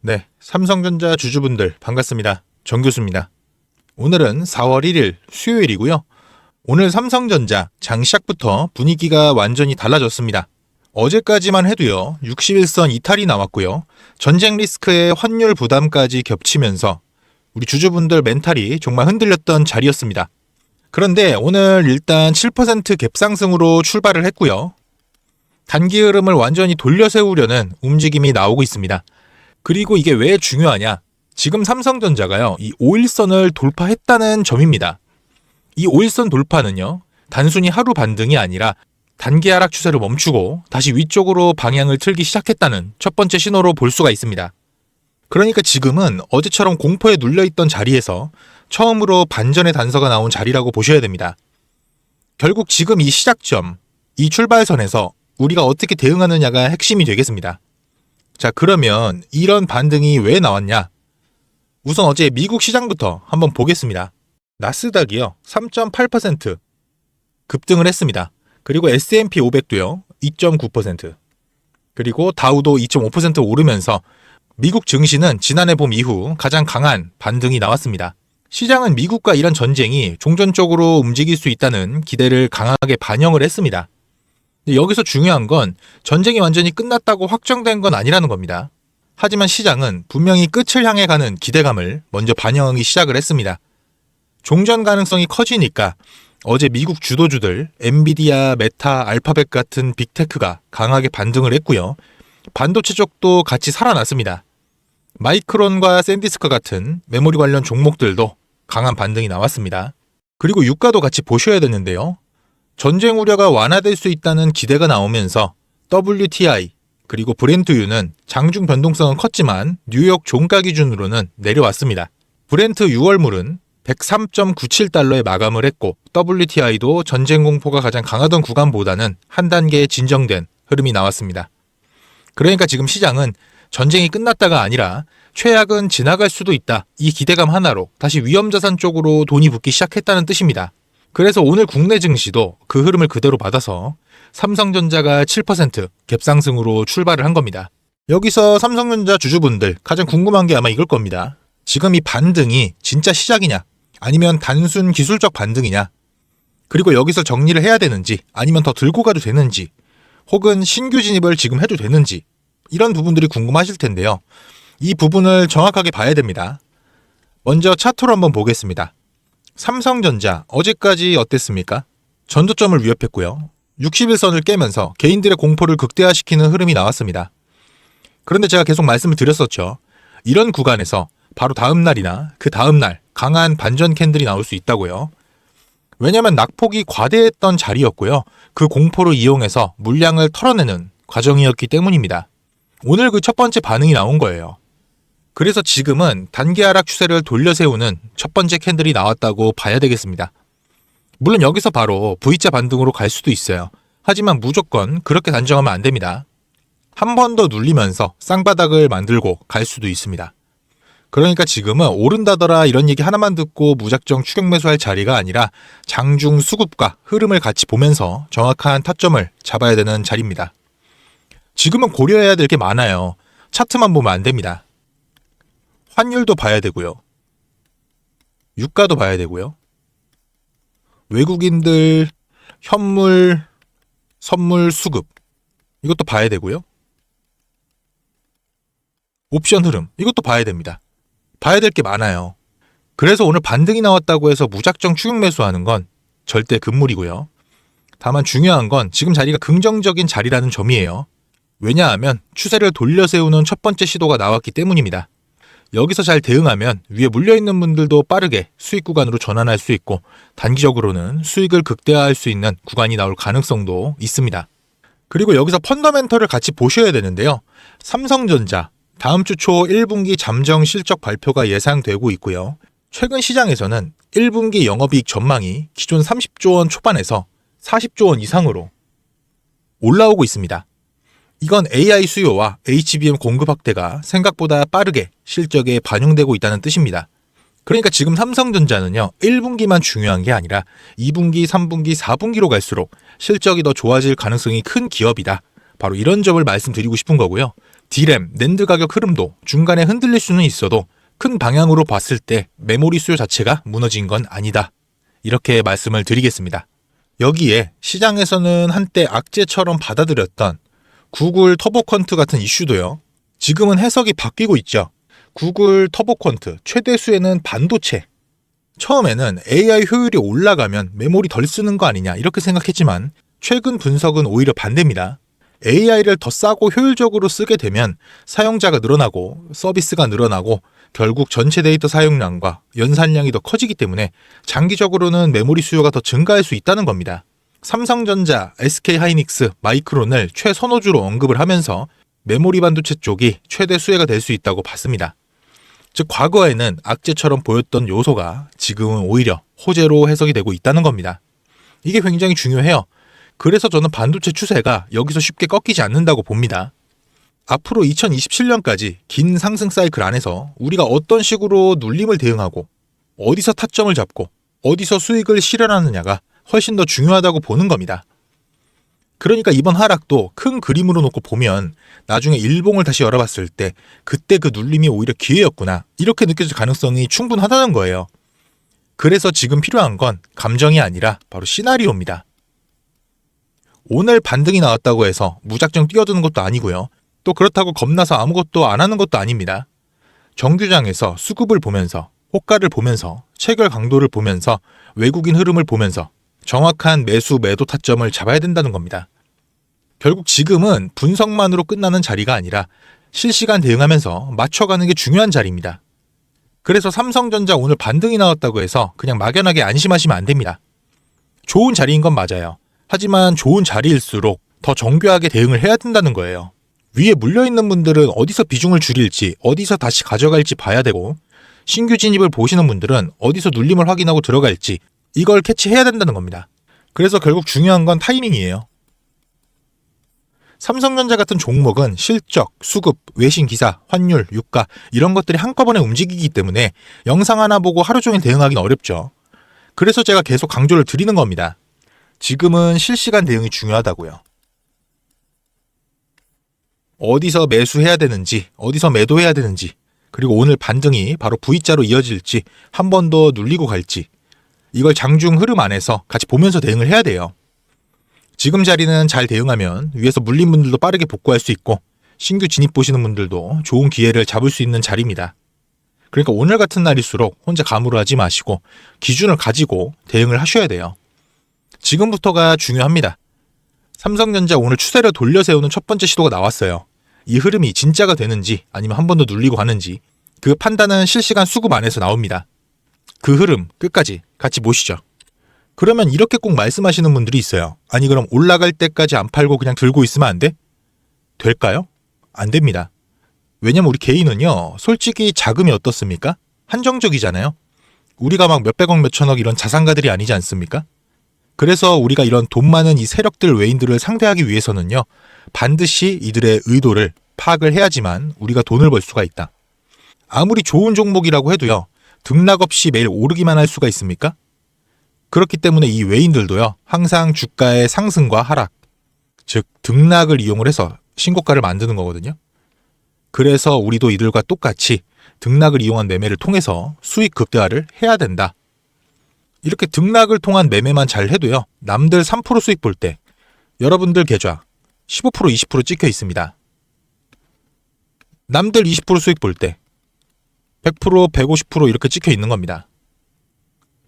네, 삼성전자 주주분들 반갑습니다. 정교수입니다. 오늘은 4월 1일 수요일이고요. 오늘 삼성전자 장 시작부터 분위기가 완전히 달라졌습니다. 어제까지만 해도요, 61선 이탈이 나왔고요. 전쟁 리스크의 환율 부담까지 겹치면서 우리 주주분들 멘탈이 정말 흔들렸던 자리였습니다. 그런데 오늘 일단 7% 갭상승으로 출발을 했고요. 단기 흐름을 완전히 돌려세우려는 움직임이 나오고 있습니다. 그리고 이게 왜 중요하냐? 지금 삼성전자가요, 이 5일선을 돌파했다는 점입니다. 이 5일선 돌파는요, 단순히 하루 반등이 아니라 단기 하락 추세를 멈추고 다시 위쪽으로 방향을 틀기 시작했다는 첫 번째 신호로 볼 수가 있습니다. 그러니까 지금은 어제처럼 공포에 눌려있던 자리에서 처음으로 반전의 단서가 나온 자리라고 보셔야 됩니다. 결국 지금 이 시작점, 이 출발선에서 우리가 어떻게 대응하느냐가 핵심이 되겠습니다. 자, 그러면 이런 반등이 왜 나왔냐? 우선 어제 미국 시장부터 한번 보겠습니다. 나스닥이요, 3.8% 급등을 했습니다. 그리고 S&P 500도요, 2.9%. 그리고 다우도 2.5% 오르면서 미국 증시는 지난해 봄 이후 가장 강한 반등이 나왔습니다. 시장은 미국과 이란 전쟁이 종전적으로 움직일 수 있다는 기대를 강하게 반영을 했습니다. 여기서 중요한 건 전쟁이 완전히 끝났다고 확정된 건 아니라는 겁니다. 하지만 시장은 분명히 끝을 향해 가는 기대감을 먼저 반영하기 시작을 했습니다. 종전 가능성이 커지니까 어제 미국 주도주들 엔비디아, 메타, 알파벳 같은 빅테크가 강하게 반등을 했고요. 반도체 쪽도 같이 살아났습니다. 마이크론과 샌디스크 같은 메모리 관련 종목들도 강한 반등이 나왔습니다. 그리고 유가도 같이 보셔야 되는데요. 전쟁 우려가 완화될 수 있다는 기대가 나오면서 WTI 그리고 브렌트유는 장중 변동성은 컸지만 뉴욕 종가 기준으로는 내려왔습니다. 브렌트 6월물은 103.97달러에 마감을 했고 WTI도 전쟁 공포가 가장 강하던 구간보다는 한 단계 진정된 흐름이 나왔습니다. 그러니까 지금 시장은 전쟁이 끝났다가 아니라 최악은 지나갈 수도 있다, 이 기대감 하나로 다시 위험자산 쪽으로 돈이 붙기 시작했다는 뜻입니다. 그래서 오늘 국내 증시도 그 흐름을 그대로 받아서 삼성전자가 7% 갭상승으로 출발을 한 겁니다. 여기서 삼성전자 주주분들 가장 궁금한 게 아마 이걸 겁니다. 지금 이 반등이 진짜 시작이냐, 아니면 단순 기술적 반등이냐, 그리고 여기서 정리를 해야 되는지 아니면 더 들고 가도 되는지, 혹은 신규 진입을 지금 해도 되는지, 이런 부분들이 궁금하실 텐데요. 이 부분을 정확하게 봐야 됩니다. 먼저 차트로 한번 보겠습니다. 삼성전자 어제까지 어땠습니까? 전저점을 위협했고요. 61선을 깨면서 개인들의 공포를 극대화시키는 흐름이 나왔습니다. 그런데 제가 계속 말씀을 드렸었죠. 이런 구간에서 바로 다음 날이나 그 다음 날 강한 반전 캔들이 나올 수 있다고요. 왜냐하면 낙폭이 과대했던 자리였고요. 그 공포를 이용해서 물량을 털어내는 과정이었기 때문입니다. 오늘 그 첫 번째 반응이 나온 거예요. 그래서 지금은 단기 하락 추세를 돌려세우는 첫 번째 캔들이 나왔다고 봐야 되겠습니다. 물론 여기서 바로 V자 반등으로 갈 수도 있어요. 하지만 무조건 그렇게 단정하면 안 됩니다. 한 번 더 눌리면서 쌍바닥을 만들고 갈 수도 있습니다. 그러니까 지금은 오른다더라 이런 얘기 하나만 듣고 무작정 추격 매수할 자리가 아니라 장중 수급과 흐름을 같이 보면서 정확한 타점을 잡아야 되는 자리입니다. 지금은 고려해야 될 게 많아요. 차트만 보면 안 됩니다. 환율도 봐야 되고요. 유가도 봐야 되고요. 외국인들 현물, 선물 수급, 이것도 봐야 되고요. 옵션 흐름, 이것도 봐야 됩니다. 봐야 될 게 많아요. 그래서 오늘 반등이 나왔다고 해서 무작정 추격 매수하는 건 절대 금물이고요. 다만 중요한 건 지금 자리가 긍정적인 자리라는 점이에요. 왜냐하면 추세를 돌려세우는 첫 번째 시도가 나왔기 때문입니다. 여기서 잘 대응하면 위에 물려있는 분들도 빠르게 수익 구간으로 전환할 수 있고 단기적으로는 수익을 극대화할 수 있는 구간이 나올 가능성도 있습니다. 그리고 여기서 펀더멘털을 같이 보셔야 되는데요. 삼성전자 다음 주 초 1분기 잠정 실적 발표가 예상되고 있고요. 최근 시장에서는 1분기 영업이익 전망이 기존 30조 원 초반에서 40조 원 이상으로 올라오고 있습니다. 이건 AI 수요와 HBM 공급 확대가 생각보다 빠르게 실적에 반영되고 있다는 뜻입니다. 그러니까 지금 삼성전자는요, 1분기만 중요한 게 아니라 2분기, 3분기, 4분기로 갈수록 실적이 더 좋아질 가능성이 큰 기업이다. 바로 이런 점을 말씀드리고 싶은 거고요. D램, 낸드 가격 흐름도 중간에 흔들릴 수는 있어도 큰 방향으로 봤을 때 메모리 수요 자체가 무너진 건 아니다. 이렇게 말씀을 드리겠습니다. 여기에 시장에서는 한때 악재처럼 받아들였던 구글 터보퀀트 같은 이슈도요. 지금은 해석이 바뀌고 있죠. 구글 터보퀀트 최대 수혜는 반도체. 처음에는 AI 효율이 올라가면 메모리 덜 쓰는 거 아니냐 이렇게 생각했지만 최근 분석은 오히려 반대입니다. AI를 더 싸고 효율적으로 쓰게 되면 사용자가 늘어나고 서비스가 늘어나고 결국 전체 데이터 사용량과 연산량이 더 커지기 때문에 장기적으로는 메모리 수요가 더 증가할 수 있다는 겁니다. 삼성전자, SK하이닉스, 마이크론을 최선호주로 언급을 하면서 메모리 반도체 쪽이 최대 수혜가 될 수 있다고 봤습니다. 즉 과거에는 악재처럼 보였던 요소가 지금은 오히려 호재로 해석이 되고 있다는 겁니다. 이게 굉장히 중요해요. 그래서 저는 반도체 추세가 여기서 쉽게 꺾이지 않는다고 봅니다. 앞으로 2027년까지 긴 상승 사이클 안에서 우리가 어떤 식으로 눌림을 대응하고 어디서 타점을 잡고 어디서 수익을 실현하느냐가 훨씬 더 중요하다고 보는 겁니다. 그러니까 이번 하락도 큰 그림으로 놓고 보면 나중에 일봉을 다시 열어봤을 때 그때 그 눌림이 오히려 기회였구나 이렇게 느껴질 가능성이 충분하다는 거예요. 그래서 지금 필요한 건 감정이 아니라 바로 시나리오입니다. 오늘 반등이 나왔다고 해서 무작정 뛰어드는 것도 아니고요. 또 그렇다고 겁나서 아무것도 안 하는 것도 아닙니다. 정규장에서 수급을 보면서 호가를 보면서 체결 강도를 보면서 외국인 흐름을 보면서 정확한 매수 매도 타점을 잡아야 된다는 겁니다. 결국 지금은 분석만으로 끝나는 자리가 아니라 실시간 대응하면서 맞춰가는 게 중요한 자리입니다. 그래서 삼성전자 오늘 반등이 나왔다고 해서 그냥 막연하게 안심하시면 안 됩니다. 좋은 자리인 건 맞아요. 하지만 좋은 자리일수록 더 정교하게 대응을 해야 된다는 거예요. 위에 물려있는 분들은 어디서 비중을 줄일지 어디서 다시 가져갈지 봐야 되고 신규 진입을 보시는 분들은 어디서 눌림을 확인하고 들어갈지 이걸 캐치해야 된다는 겁니다. 그래서 결국 중요한 건 타이밍이에요. 삼성전자 같은 종목은 실적, 수급, 외신 기사, 환율, 유가 이런 것들이 한꺼번에 움직이기 때문에 영상 하나 보고 하루 종일 대응하기는 어렵죠. 그래서 제가 계속 강조를 드리는 겁니다. 지금은 실시간 대응이 중요하다고요. 어디서 매수해야 되는지, 어디서 매도해야 되는지, 그리고 오늘 반등이 바로 V자로 이어질지 한 번 더 눌리고 갈지 이걸 장중 흐름 안에서 같이 보면서 대응을 해야 돼요. 지금 자리는 잘 대응하면 위에서 물린 분들도 빠르게 복구할 수 있고 신규 진입 보시는 분들도 좋은 기회를 잡을 수 있는 자리입니다. 그러니까 오늘 같은 날일수록 혼자 가물어하지 마시고 기준을 가지고 대응을 하셔야 돼요. 지금부터가 중요합니다. 삼성전자 오늘 추세를 돌려 세우는 첫 번째 시도가 나왔어요. 이 흐름이 진짜가 되는지 아니면 한 번 더 눌리고 가는지 그 판단은 실시간 수급 안에서 나옵니다. 그 흐름 끝까지 같이 보시죠. 그러면 이렇게 꼭 말씀하시는 분들이 있어요. 아니 그럼 올라갈 때까지 안 팔고 그냥 들고 있으면 안 돼? 될까요? 안 됩니다. 왜냐면 우리 개인은요 솔직히 자금이 어떻습니까? 한정적이잖아요. 우리가 막 몇백억 몇천억 이런 자산가들이 아니지 않습니까? 그래서 우리가 이런 돈 많은 이 세력들 외인들을 상대하기 위해서는요 반드시 이들의 의도를 파악을 해야지만 우리가 돈을 벌 수가 있다. 아무리 좋은 종목이라고 해도요 등락 없이 매일 오르기만 할 수가 있습니까? 그렇기 때문에 이 외인들도요 항상 주가의 상승과 하락, 즉 등락을 이용을 해서 신고가를 만드는 거거든요. 그래서 우리도 이들과 똑같이 등락을 이용한 매매를 통해서 수익 극대화를 해야 된다. 이렇게 등락을 통한 매매만 잘 해도요 남들 3% 수익 볼 때 여러분들 계좌 15% 20% 찍혀 있습니다. 남들 20% 수익 볼 때 100% 150% 이렇게 찍혀 있는 겁니다.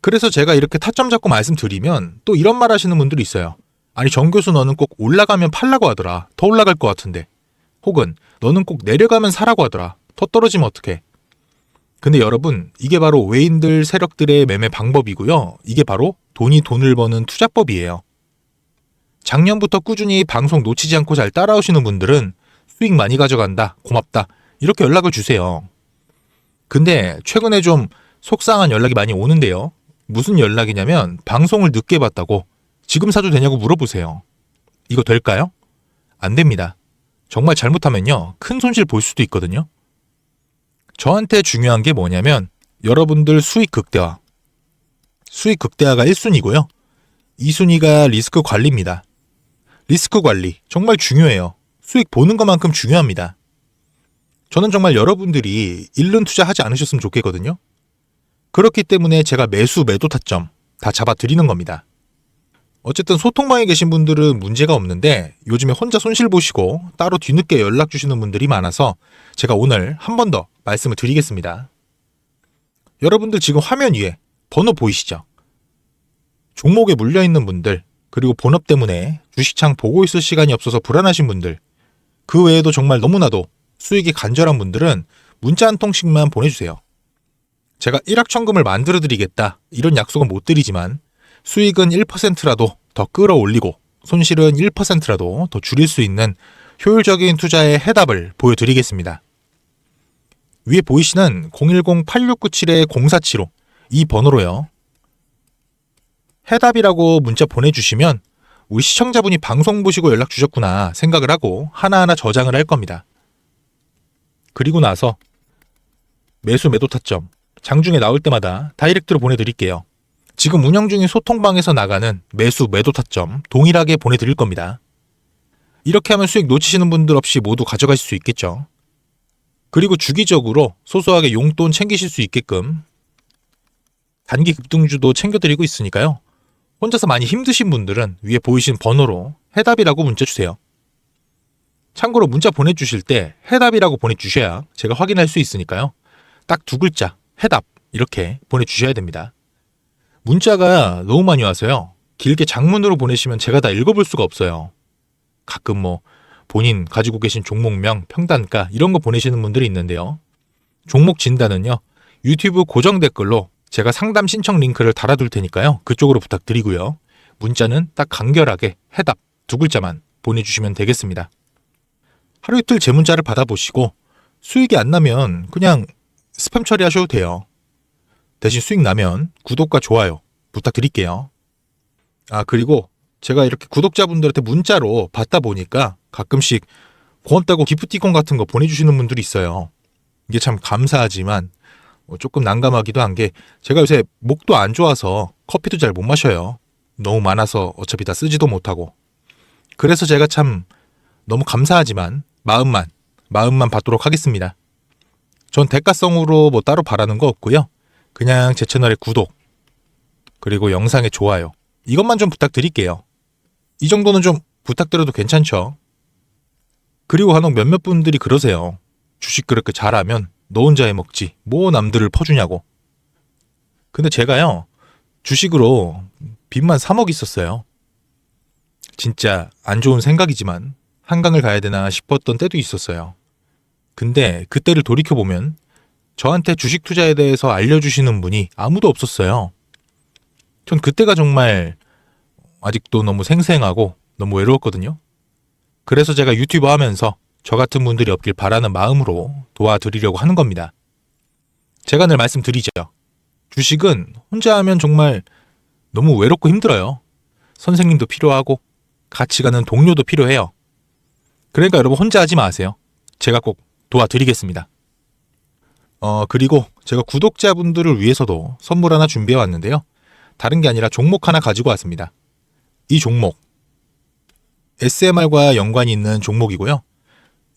그래서 제가 이렇게 타점 잡고 말씀드리면 또 이런 말 하시는 분들이 있어요. 아니 정 교수 너는 꼭 올라가면 팔라고 하더라. 더 올라갈 것 같은데. 혹은 너는 꼭 내려가면 사라고 하더라. 더 떨어지면 어떡해. 근데 여러분 이게 바로 외인들 세력들의 매매 방법이고요. 이게 바로 돈이 돈을 버는 투자법이에요. 작년부터 꾸준히 방송 놓치지 않고 잘 따라오시는 분들은 수익 많이 가져간다. 고맙다. 이렇게 연락을 주세요. 근데 최근에 좀 속상한 연락이 많이 오는데요. 무슨 연락이냐면 방송을 늦게 봤다고 지금 사도 되냐고 물어보세요. 이거 될까요? 안 됩니다. 정말 잘못하면요. 큰 손실 볼 수도 있거든요. 저한테 중요한 게 뭐냐면 여러분들 수익 극대화. 수익 극대화가 1순위고요. 2순위가 리스크 관리입니다. 리스크 관리 정말 중요해요. 수익 보는 것만큼 중요합니다. 저는 정말 여러분들이 잃는 투자하지 않으셨으면 좋겠거든요. 그렇기 때문에 제가 매수 매도 타점 다 잡아드리는 겁니다. 어쨌든 소통방에 계신 분들은 문제가 없는데 요즘에 혼자 손실 보시고 따로 뒤늦게 연락 주시는 분들이 많아서 제가 오늘 한 번 더 말씀을 드리겠습니다. 여러분들 지금 화면 위에 번호 보이시죠? 종목에 물려있는 분들, 그리고 본업 때문에 주식창 보고 있을 시간이 없어서 불안하신 분들, 그 외에도 정말 너무나도 수익이 간절한 분들은 문자 한 통씩만 보내주세요. 제가 일확천금을 만들어 드리겠다 이런 약속은 못 드리지만 수익은 1%라도 더 끌어올리고 손실은 1%라도 더 줄일 수 있는 효율적인 투자의 해답을 보여드리겠습니다. 위에 보이시는 010-8697-0475 이 번호로요. 해답이라고 문자 보내주시면 우리 시청자분이 방송 보시고 연락 주셨구나 생각을 하고 하나하나 저장을 할 겁니다. 그리고 나서 매수 매도 타점 장중에 나올 때마다 다이렉트로 보내드릴게요. 지금 운영 중인 소통방에서 나가는 매수 매도 타점 동일하게 보내드릴 겁니다. 이렇게 하면 수익 놓치시는 분들 없이 모두 가져가실 수 있겠죠. 그리고 주기적으로 소소하게 용돈 챙기실 수 있게끔 단기 급등주도 챙겨드리고 있으니까요. 혼자서 많이 힘드신 분들은 위에 보이신 번호로 해답이라고 문자 주세요. 참고로 문자 보내주실 때 해답이라고 보내주셔야 제가 확인할 수 있으니까요. 딱 두 글자 해답 이렇게 보내주셔야 됩니다. 문자가 너무 많이 와서요. 길게 장문으로 보내시면 제가 다 읽어볼 수가 없어요. 가끔 본인 가지고 계신 종목명, 평단가 이런 거 보내시는 분들이 있는데요. 종목 진단은요. 유튜브 고정 댓글로 제가 상담 신청 링크를 달아둘 테니까요. 그쪽으로 부탁드리고요. 문자는 딱 간결하게 해답 두 글자만 보내주시면 되겠습니다. 하루 이틀 제 문자를 받아보시고 수익이 안 나면 그냥 스팸 처리하셔도 돼요. 대신 수익 나면 구독과 좋아요 부탁드릴게요. 그리고 제가 이렇게 구독자분들한테 문자로 받다 보니까 가끔씩 고맙다고 기프티콘 같은 거 보내주시는 분들이 있어요. 이게 참 감사하지만 조금 난감하기도 한 게 제가 요새 목도 안 좋아서 커피도 잘 못 마셔요. 너무 많아서 어차피 다 쓰지도 못하고. 그래서 제가 참 너무 감사하지만 마음만 받도록 하겠습니다. 전 대가성으로 따로 바라는 거 없고요. 그냥 제 채널의 구독 그리고 영상의 좋아요 이것만 좀 부탁드릴게요. 이 정도는 좀 부탁드려도 괜찮죠? 그리고 간혹 몇몇 분들이 그러세요. 주식 그렇게 잘하면 너 혼자 해먹지 뭐 남들을 퍼주냐고. 근데 제가요 주식으로 빚만 3억 있었어요. 진짜 안 좋은 생각이지만 한강을 가야 되나 싶었던 때도 있었어요. 근데 그때를 돌이켜보면 저한테 주식 투자에 대해서 알려주시는 분이 아무도 없었어요. 전 그때가 정말 아직도 너무 생생하고 너무 외로웠거든요. 그래서 제가 유튜버 하면서 저 같은 분들이 없길 바라는 마음으로 도와드리려고 하는 겁니다. 제가 늘 말씀드리죠. 주식은 혼자 하면 정말 너무 외롭고 힘들어요. 선생님도 필요하고 같이 가는 동료도 필요해요. 그러니까 여러분 혼자 하지 마세요. 제가 꼭 도와드리겠습니다. 그리고 제가 구독자분들을 위해서도 선물 하나 준비해 왔는데요. 다른 게 아니라 종목 하나 가지고 왔습니다. 이 종목 SMR과 연관이 있는 종목이고요.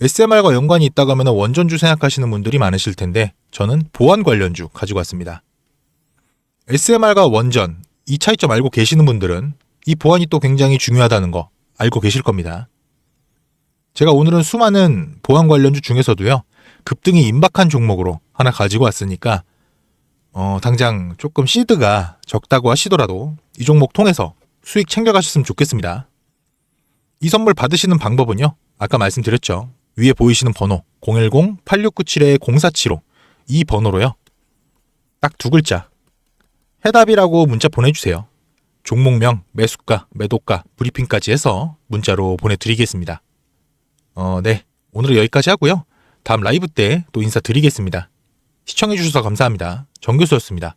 SMR과 연관이 있다고 하면 원전주 생각하시는 분들이 많으실 텐데 저는 보안 관련주 가지고 왔습니다. SMR과 원전 이 차이점 알고 계시는 분들은 이 보안이 또 굉장히 중요하다는 거 알고 계실 겁니다. 제가 오늘은 수많은 보안 관련주 중에서도요. 급등이 임박한 종목으로 하나 가지고 왔으니까 당장 조금 시드가 적다고 하시더라도 이 종목 통해서 수익 챙겨가셨으면 좋겠습니다. 이 선물 받으시는 방법은요. 아까 말씀드렸죠. 위에 보이시는 번호 010-8697-0475 이 번호로요. 딱 두 글자 해답이라고 문자 보내주세요. 종목명, 매수가, 매도가, 브리핑까지 해서 문자로 보내드리겠습니다. 네. 오늘은 여기까지 하고요. 다음 라이브 때 또 인사드리겠습니다. 시청해주셔서 감사합니다. 정교수였습니다.